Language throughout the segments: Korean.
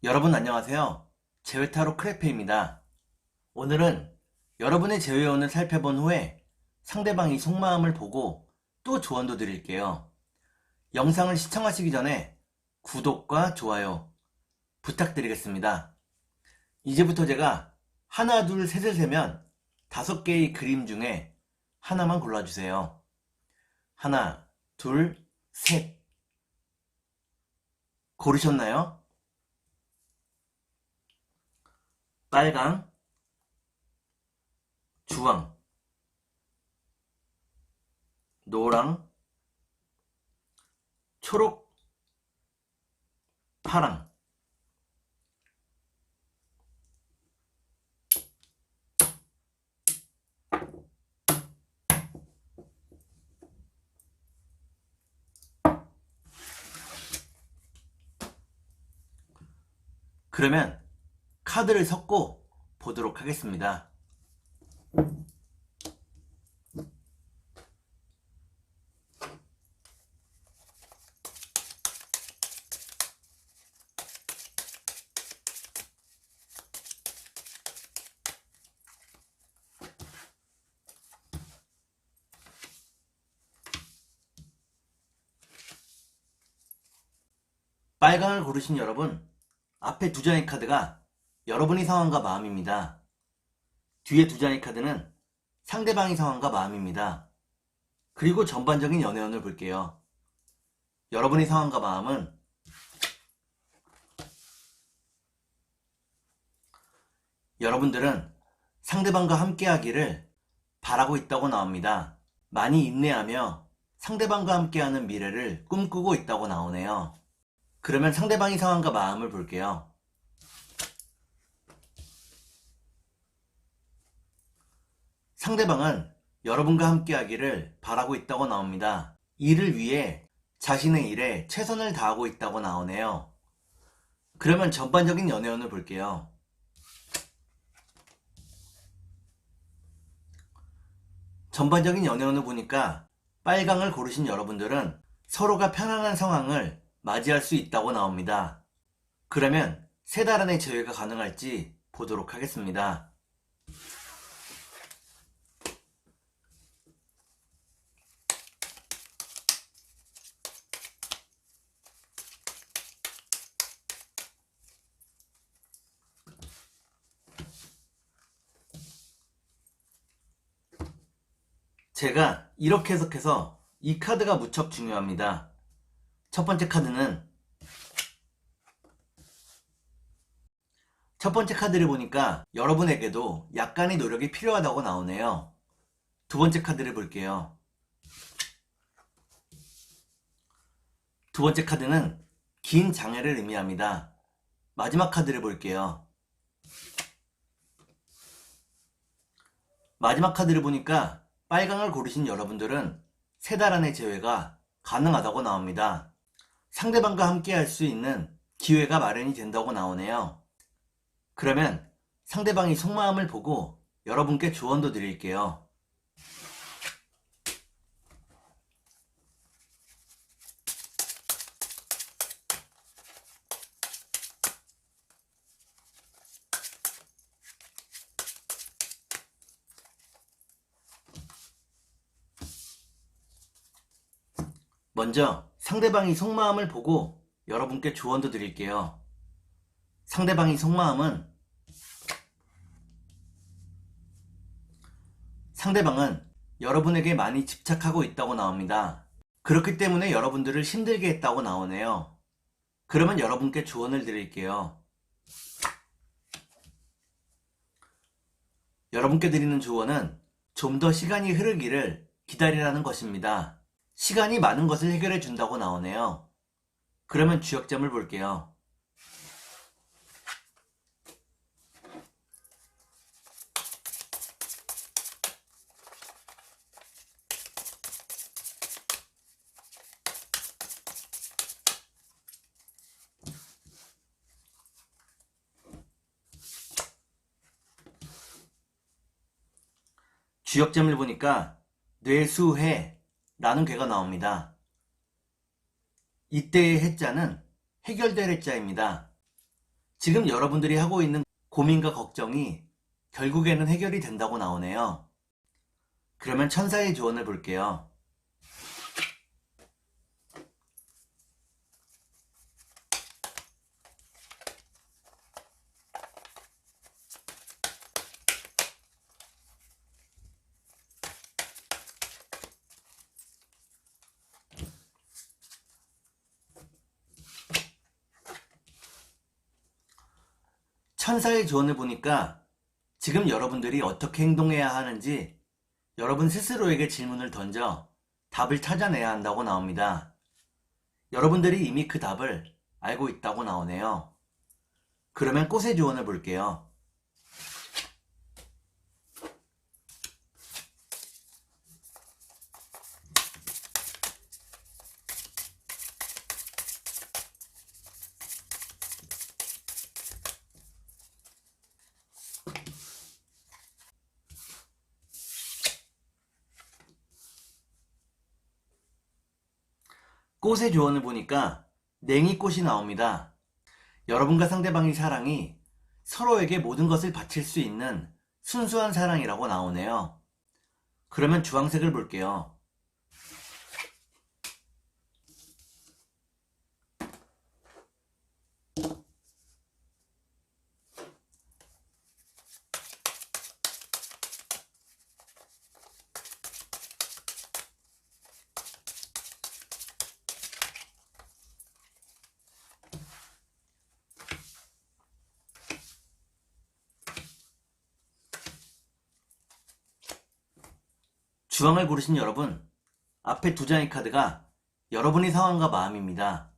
여러분 안녕하세요. 제외타로 크레페입니다. 오늘은 여러분의 제외원을 살펴본 후에 상대방이 속마음을 보고 또 조언도 드릴게요. 영상을 시청하시기 전에 구독과 좋아요 부탁드리겠습니다. 이제부터 제가 하나, 둘, 셋을 세면 5개의 그림 중에 하나만 골라주세요. 하나, 둘, 셋. 고르셨나요? 빨강, 주황, 노랑, 초록, 파랑. 그러면 카드를 섞고 보도록 하겠습니다. 빨강을 고르신 여러분, 앞에 2장의 카드가 여러분의 상황과 마음입니다. 뒤에 2장의 카드는 상대방의 상황과 마음입니다. 그리고 전반적인 연애운을 볼게요. 여러분의 상황과 마음은 여러분들은 상대방과 함께하기를 바라고 있다고 나옵니다. 많이 인내하며 상대방과 함께하는 미래를 꿈꾸고 있다고 나오네요. 그러면 상대방의 상황과 마음을 볼게요. 상대방은 여러분과 함께하기를 바라고 있다고 나옵니다. 이를 위해 자신의 일에 최선을 다하고 있다고 나오네요. 그러면 전반적인 연애운을 볼게요. 전반적인 연애운을 보니까 빨강을 고르신 여러분들은 서로가 편안한 상황을 맞이할 수 있다고 나옵니다. 그러면 3달 안에 재회가 가능할지 보도록 하겠습니다. 제가 이렇게 해석해서 이 카드가 무척 중요합니다. 첫 번째 카드를 보니까 여러분에게도 약간의 노력이 필요하다고 나오네요. 두 번째 카드를 볼게요. 두 번째 카드는 긴 장애를 의미합니다. 마지막 카드를 볼게요. 마지막 카드를 보니까 빨강을 고르신 여러분들은 3달 안의 재회가 가능하다고 나옵니다. 상대방과 함께 할 수 있는 기회가 마련이 된다고 나오네요. 그러면 상대방이 속마음을 보고 여러분께 조언도 드릴게요. 먼저 상대방이 속마음을 보고 여러분께 조언도 드릴게요. 상대방의 속마음은 상대방은 여러분에게 많이 집착하고 있다고 나옵니다. 그렇기 때문에 여러분들을 힘들게 했다고 나오네요. 그러면 여러분께 조언을 드릴게요. 여러분께 드리는 조언은 좀 더 시간이 흐르기를 기다리라는 것입니다. 시간이 많은 것을 해결해 준다고 나오네요. 그러면 주역점을 볼게요. 주역점을 보니까 뇌수해 라는 괴가 나옵니다. 이때의 해자는 해결될 해자입니다. 지금 여러분들이 하고 있는 고민과 걱정이 결국에는 해결이 된다고 나오네요. 그러면 천사의 조언을 볼게요. 천사의 조언을 보니까 지금 여러분들이 어떻게 행동해야 하는지 여러분 스스로에게 질문을 던져 답을 찾아내야 한다고 나옵니다. 여러분들이 이미 그 답을 알고 있다고 나오네요. 그러면 꽃의 조언을 볼게요. 꽃의 조언을 보니까 냉이꽃이 나옵니다. 여러분과 상대방의 사랑이 서로에게 모든 것을 바칠 수 있는 순수한 사랑이라고 나오네요. 그러면 주황색을 볼게요. 주황을 고르신 여러분, 앞에 두 장의 카드가 여러분의 상황과 마음입니다.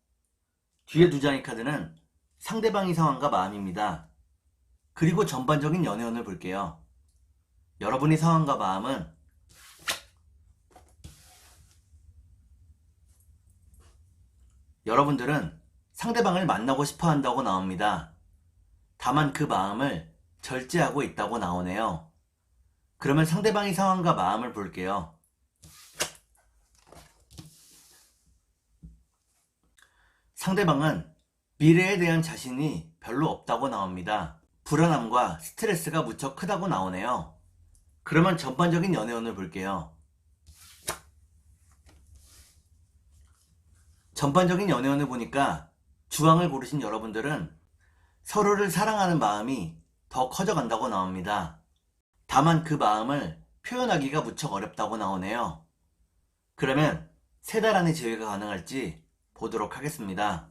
뒤에 두 장의 카드는 상대방의 상황과 마음입니다. 그리고 전반적인 연애운을 볼게요. 여러분의 상황과 마음은 여러분들은 상대방을 만나고 싶어 한다고 나옵니다. 다만 그 마음을 절제하고 있다고 나오네요. 그러면 상대방의 상황과 마음을 볼게요. 상대방은 미래에 대한 자신이 별로 없다고 나옵니다. 불안함과 스트레스가 무척 크다고 나오네요. 그러면 전반적인 연애운을 볼게요. 전반적인 연애운을 보니까 주황을 고르신 여러분들은 서로를 사랑하는 마음이 더 커져간다고 나옵니다. 다만 그 마음을 표현하기가 무척 어렵다고 나오네요. 그러면 3달 안에 재회가 가능할지 보도록 하겠습니다.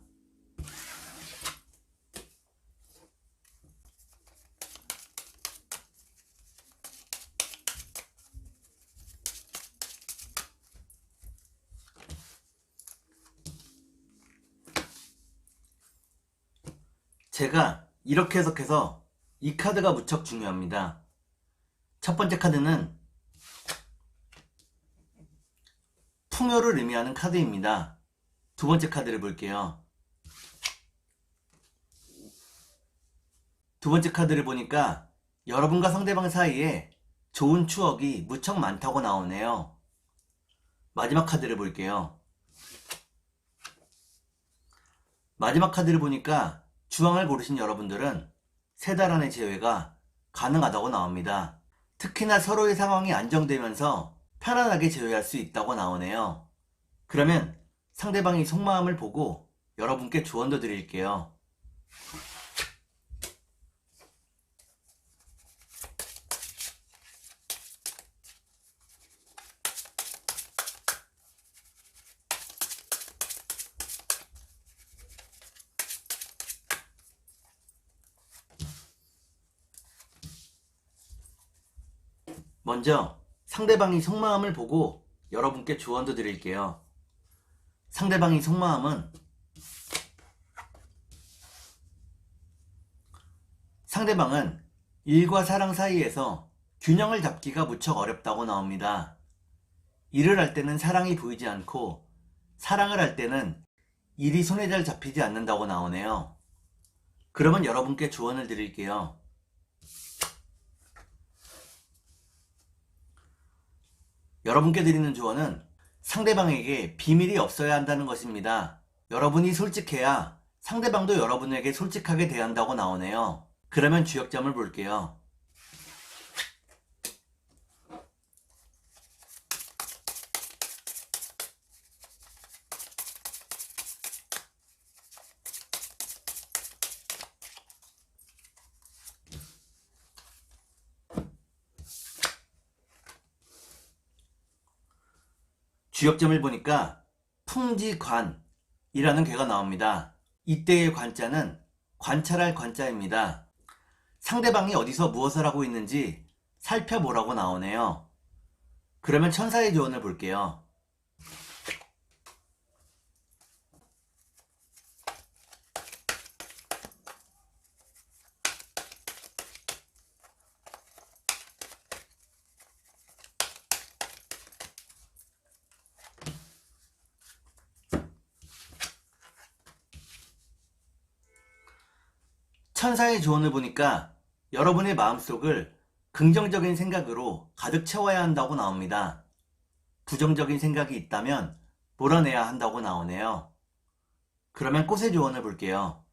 제가 이렇게 해석해서 이 카드가 무척 중요합니다. 첫 번째 카드는 풍요를 의미하는 카드입니다. 두 번째 카드를 볼게요. 두 번째 카드를 보니까 여러분과 상대방 사이에 좋은 추억이 무척 많다고 나오네요. 마지막 카드를 볼게요. 마지막 카드를 보니까 주황을 고르신 여러분들은 3달 안의 재회가 가능하다고 나옵니다. 특히나 서로의 상황이 안정되면서 편안하게 재회할 수 있다고 나오네요. 그러면 상대방의 속마음을 보고 여러분께 조언도 드릴게요. 먼저 상대방의 속마음을 보고 여러분께 조언도 드릴게요. 상대방의 속마음은 상대방은 일과 사랑 사이에서 균형을 잡기가 무척 어렵다고 나옵니다. 일을 할 때는 사랑이 보이지 않고 사랑을 할 때는 일이 손에 잘 잡히지 않는다고 나오네요. 그러면 여러분께 조언을 드릴게요. 여러분께 드리는 조언은 상대방에게 비밀이 없어야 한다는 것입니다. 여러분이 솔직해야 상대방도 여러분에게 솔직하게 대한다고 나오네요. 그러면 주역점을 볼게요. 주역점을 보니까 풍지관이라는 괴가 나옵니다. 이때의 관자는 관찰할 관자입니다. 상대방이 어디서 무엇을 하고 있는지 살펴보라고 나오네요. 그러면 천사의 조언을 볼게요. 천사의 조언을 보니까 여러분의 마음속을 긍정적인 생각으로 가득 채워야 한다고 나옵니다. 부정적인 생각이 있다면 몰아내야 한다고 나오네요. 그러면 꽃의 조언을 볼게요.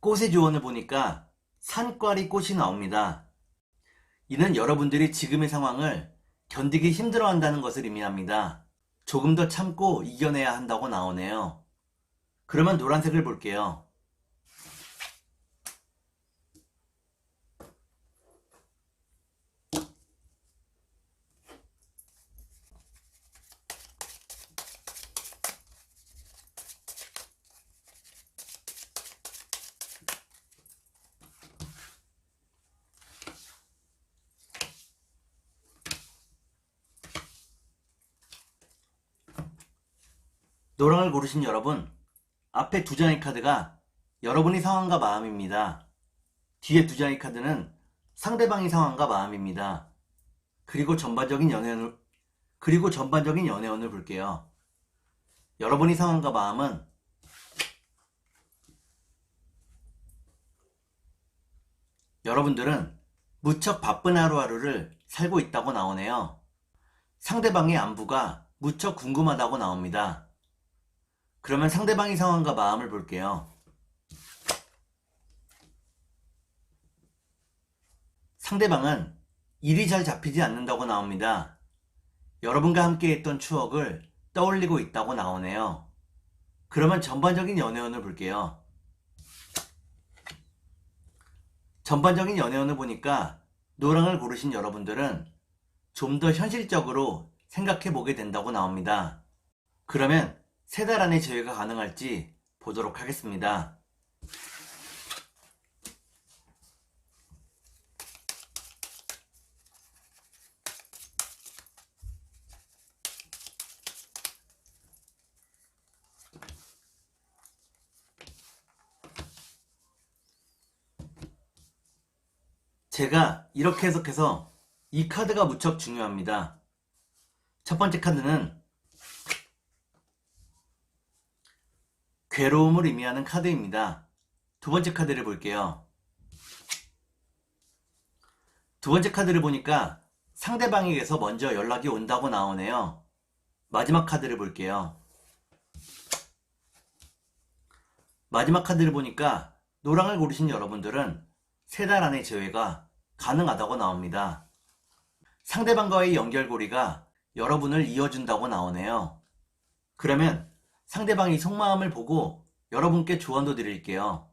꽃의 조언을 보니까 산과리 꽃이 나옵니다. 이는 여러분들이 지금의 상황을 견디기 힘들어한다는 것을 의미합니다. 조금 더 참고 이겨내야 한다고 나오네요. 그러면 노란색을 볼게요. 노랑을 고르신 여러분, 앞에 두 장의 카드가 여러분의 상황과 마음입니다. 뒤에 두 장의 카드는 상대방의 상황과 마음입니다. 그리고 전반적인 연애운을 볼게요. 여러분의 상황과 마음은 여러분들은 무척 바쁜 하루하루를 살고 있다고 나오네요. 상대방의 안부가 무척 궁금하다고 나옵니다. 그러면 상대방의 상황과 마음을 볼게요. 상대방은 일이 잘 잡히지 않는다고 나옵니다. 여러분과 함께 했던 추억을 떠올리고 있다고 나오네요. 그러면 전반적인 연애운을 볼게요. 전반적인 연애운을 보니까 노랑을 고르신 여러분들은 좀 더 현실적으로 생각해 보게 된다고 나옵니다. 그러면 3달 안에 제외가 가능할지 보도록 하겠습니다. 제가 이렇게 해석해서 이 카드가 무척 중요합니다. 첫 번째 카드는 괴로움을 의미하는 카드입니다. 두 번째 카드를 볼게요. 두 번째 카드를 보니까 상대방에게서 먼저 연락이 온다고 나오네요. 마지막 카드를 볼게요. 마지막 카드를 보니까 노랑을 고르신 여러분들은 3달 안에 제외가 가능하다고 나옵니다. 상대방과의 연결고리가 여러분을 이어준다고 나오네요. 그러면 상대방이 속마음을 보고 여러분께 조언도 드릴게요.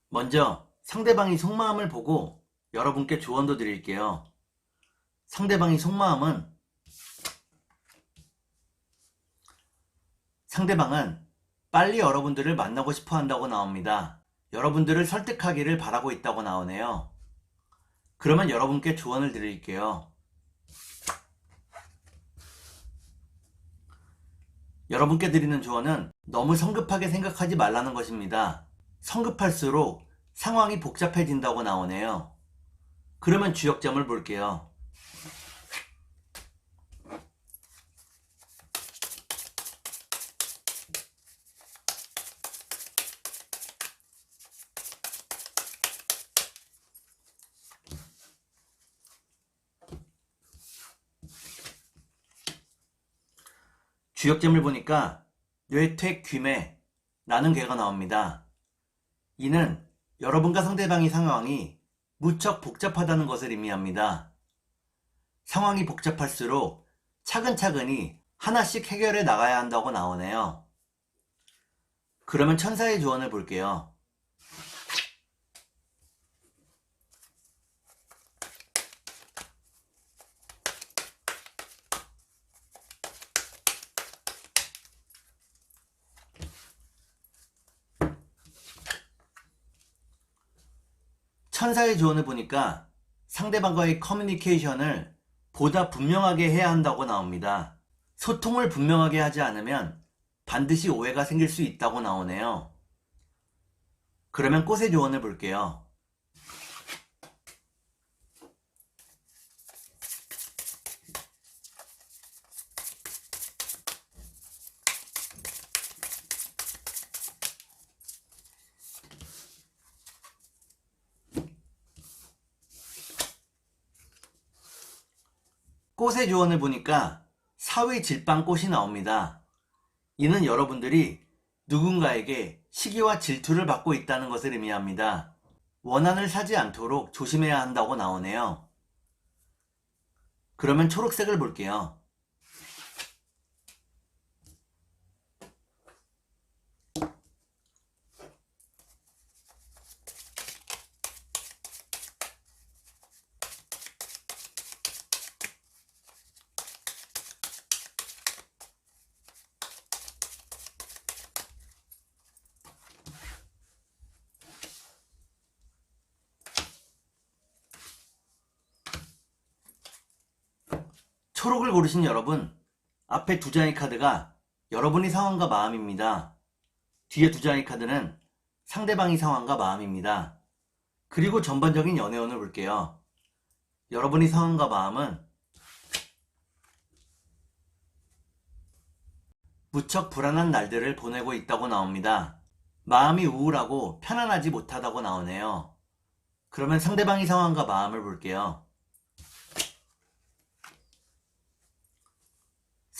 먼저 상대방이 속마음을 보고 여러분께 조언도 드릴게요. 상대방의 속마음은 상대방은 빨리 여러분들을 만나고 싶어 한다고 나옵니다. 여러분들을 설득하기를 바라고 있다고 나오네요. 그러면 여러분께 조언을 드릴게요. 여러분께 드리는 조언은 너무 성급하게 생각하지 말라는 것입니다. 성급할수록 상황이 복잡해진다고 나오네요. 그러면 주역점을 볼게요. 주역점을 보니까 뇌퇴귀매라는 괴가 나옵니다. 이는 여러분과 상대방의 상황이 무척 복잡하다는 것을 의미합니다. 상황이 복잡할수록 차근차근히 하나씩 해결해 나가야 한다고 나오네요. 그러면 천사의 조언을 볼게요. 천사의 조언을 보니까 상대방과의 커뮤니케이션을 보다 분명하게 해야 한다고 나옵니다. 소통을 분명하게 하지 않으면 반드시 오해가 생길 수 있다고 나오네요. 그러면 꽃의 조언을 볼게요. 꽃의 조언을 보니까 사위질방꽃이 나옵니다. 이는 여러분들이 누군가에게 시기와 질투를 받고 있다는 것을 의미합니다. 원한을 사지 않도록 조심해야 한다고 나오네요. 그러면 초록색을 볼게요. 초록을 고르신 여러분, 앞에 두 장의 카드가 여러분의 상황과 마음입니다. 뒤에 두 장의 카드는 상대방의 상황과 마음입니다. 그리고 전반적인 연애운을 볼게요. 여러분의 상황과 마음은 무척 불안한 날들을 보내고 있다고 나옵니다. 마음이 우울하고 편안하지 못하다고 나오네요. 그러면 상대방의 상황과 마음을 볼게요.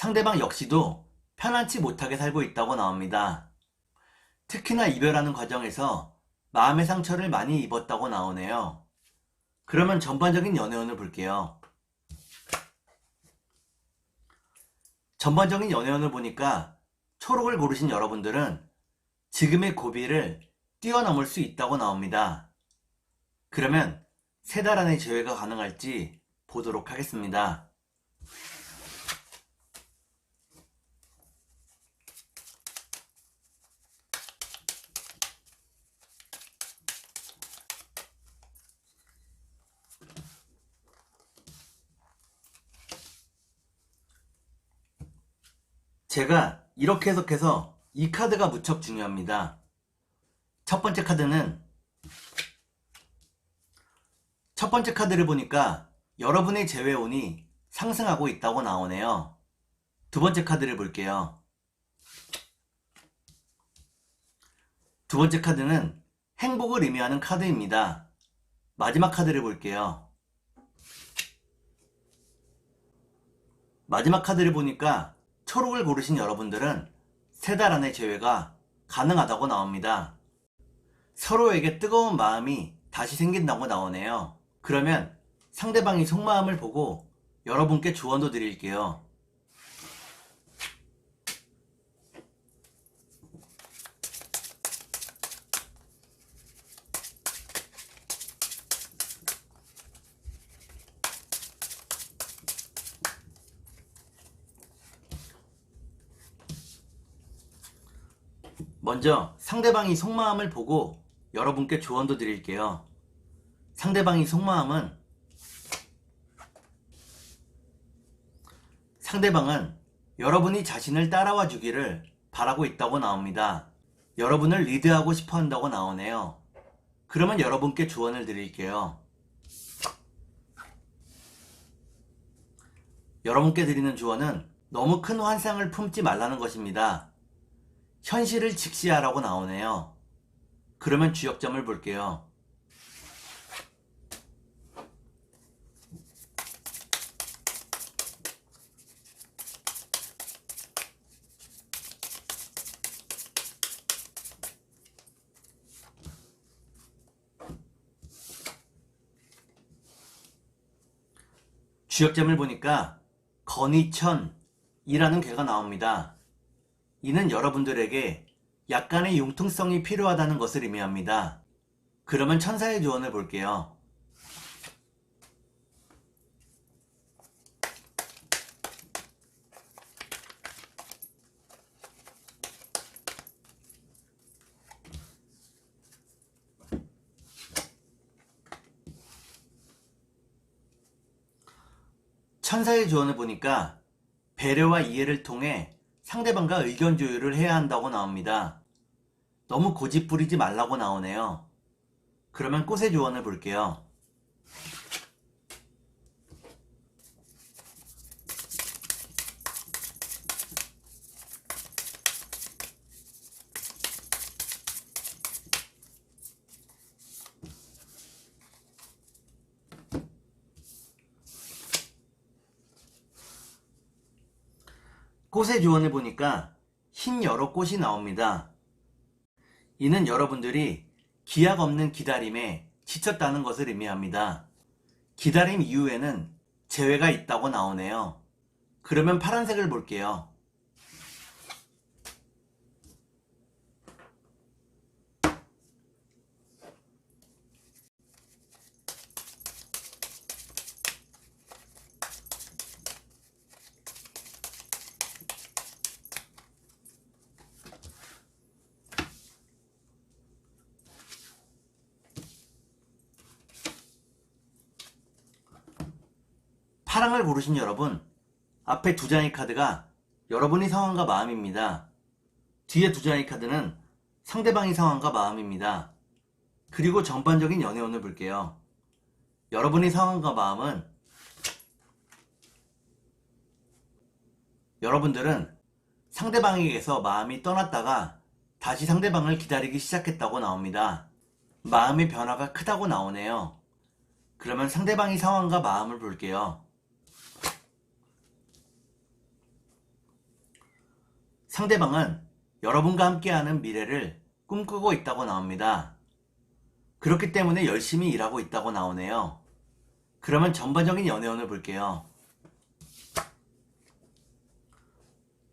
상대방 역시도 편안치 못하게 살고 있다고 나옵니다. 특히나 이별하는 과정에서 마음의 상처를 많이 입었다고 나오네요. 그러면 전반적인 연애운을 볼게요. 전반적인 연애운을 보니까 초록을 고르신 여러분들은 지금의 고비를 뛰어넘을 수 있다고 나옵니다. 그러면 3달 안에 재회가 가능할지 보도록 하겠습니다. 제가 이렇게 해석해서 이 카드가 무척 중요합니다. 첫 번째 카드를 보니까 여러분의 재회운이 상승하고 있다고 나오네요. 두 번째 카드를 볼게요. 두 번째 카드는 행복을 의미하는 카드입니다. 마지막 카드를 볼게요. 마지막 카드를 보니까 초록을 고르신 여러분들은 3달 안에 재회가 가능하다고 나옵니다. 서로에게 뜨거운 마음이 다시 생긴다고 나오네요. 그러면 상대방의 속마음을 보고 여러분께 조언도 드릴게요. 먼저 상대방의 속마음을 보고 여러분께 조언도 드릴게요. 상대방의 속마음은 상대방은 여러분이 자신을 따라와 주기를 바라고 있다고 나옵니다. 여러분을 리드하고 싶어 한다고 나오네요. 그러면 여러분께 조언을 드릴게요. 여러분께 드리는 조언은 너무 큰 환상을 품지 말라는 것입니다. 현실을 직시하라고 나오네요. 그러면 주역점을 볼게요. 주역점을 보니까 건의천이라는 괴가 나옵니다. 이는 여러분들에게 약간의 융통성이 필요하다는 것을 의미합니다. 그러면 천사의 조언을 볼게요. 천사의 조언을 보니까 배려와 이해를 통해 상대방과 의견 조율을 해야 한다고 나옵니다. 너무 고집 부리지 말라고 나오네요. 그러면 꽃의 조언을 볼게요. 꽃의 조언을 보니까 흰 여러 꽃이 나옵니다. 이는 여러분들이 기약 없는 기다림에 지쳤다는 것을 의미합니다. 기다림 이후에는 재회가 있다고 나오네요. 그러면 파란색을 볼게요. 파랑을 고르신 여러분, 앞에 두 장의 카드가 여러분의 상황과 마음입니다. 뒤에 두 장의 카드는 상대방의 상황과 마음입니다. 그리고 전반적인 연애운을 볼게요. 여러분의 상황과 마음은 여러분들은 상대방에게서 마음이 떠났다가 다시 상대방을 기다리기 시작했다고 나옵니다. 마음의 변화가 크다고 나오네요. 그러면 상대방의 상황과 마음을 볼게요. 상대방은 여러분과 함께하는 미래를 꿈꾸고 있다고 나옵니다. 그렇기 때문에 열심히 일하고 있다고 나오네요. 그러면 전반적인 연애운을 볼게요.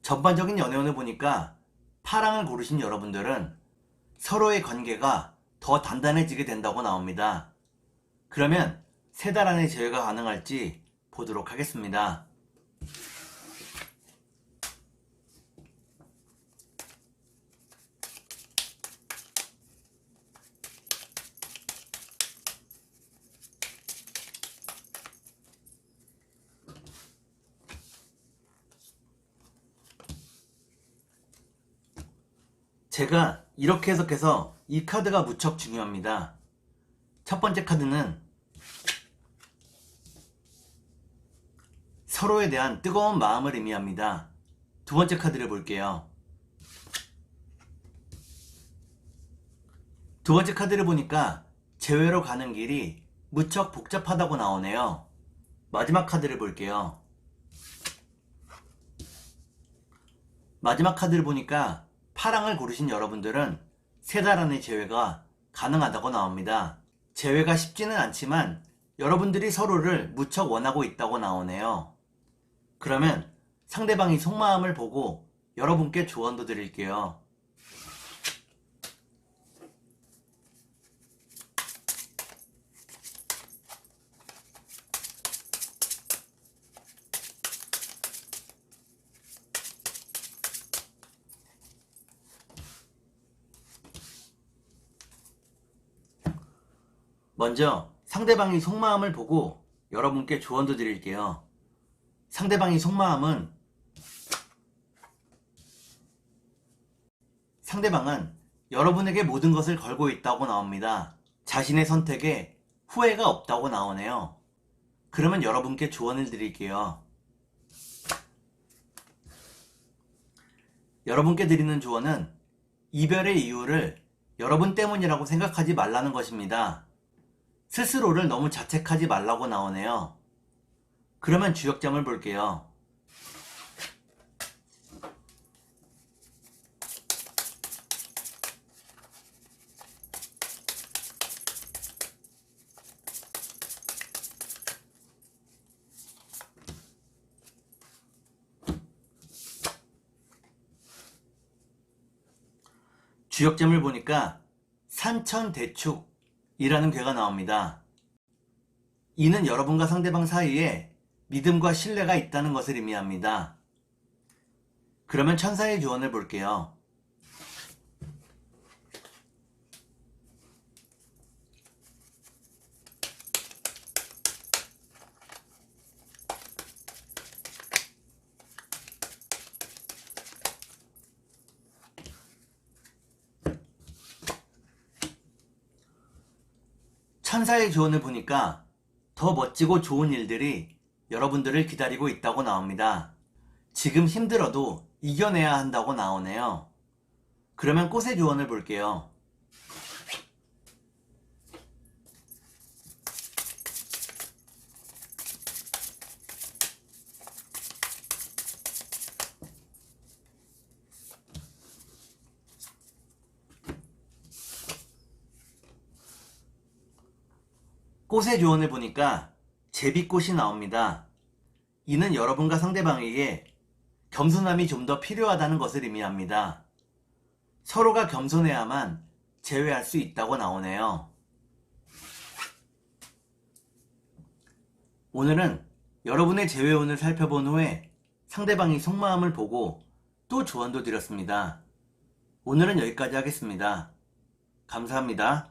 전반적인 연애운을 보니까 파랑을 고르신 여러분들은 서로의 관계가 더 단단해지게 된다고 나옵니다. 그러면 3달 안에 재회가 가능할지 보도록 하겠습니다. 제가 이렇게 해석해서 이 카드가 무척 중요합니다. 첫 번째 카드는 서로에 대한 뜨거운 마음을 의미합니다. 두 번째 카드를 볼게요. 두 번째 카드를 보니까 재회로 가는 길이 무척 복잡하다고 나오네요. 마지막 카드를 볼게요. 마지막 카드를 보니까 파랑을 고르신 여러분들은 3달 안에 재회가 가능하다고 나옵니다. 재회가 쉽지는 않지만 여러분들이 서로를 무척 원하고 있다고 나오네요. 그러면 상대방의 속마음을 보고 여러분께 조언도 드릴게요. 먼저 상대방의 속마음을 보고 여러분께 조언도 드릴게요. 상대방은 여러분에게 모든 것을 걸고 있다고 나옵니다. 자신의 선택에 후회가 없다고 나오네요. 그러면 여러분께 조언을 드릴게요. 여러분께 드리는 조언은 이별의 이유를 여러분 때문이라고 생각하지 말라는 것입니다. 스스로를 너무 자책하지 말라고 나오네요. 그러면 주역점을 볼게요. 주역점을 보니까 산천대축이라는 괴가 나옵니다. 이는 여러분과 상대방 사이에 믿음과 신뢰가 있다는 것을 의미합니다. 그러면 천사의 조언을 볼게요. 천사의 조언을 보니까 더 멋지고 좋은 일들이 여러분들을 기다리고 있다고 나옵니다. 지금 힘들어도 이겨내야 한다고 나오네요. 그러면 꽃의 조언을 볼게요. 꽃의 조언을 보니까 제비꽃이 나옵니다. 이는 여러분과 상대방에게 겸손함이 좀 더 필요하다는 것을 의미합니다. 서로가 겸손해야만 재회할 수 있다고 나오네요. 오늘은 여러분의 재회운을 살펴본 후에 상대방의 속마음을 보고 또 조언도 드렸습니다. 오늘은 여기까지 하겠습니다. 감사합니다.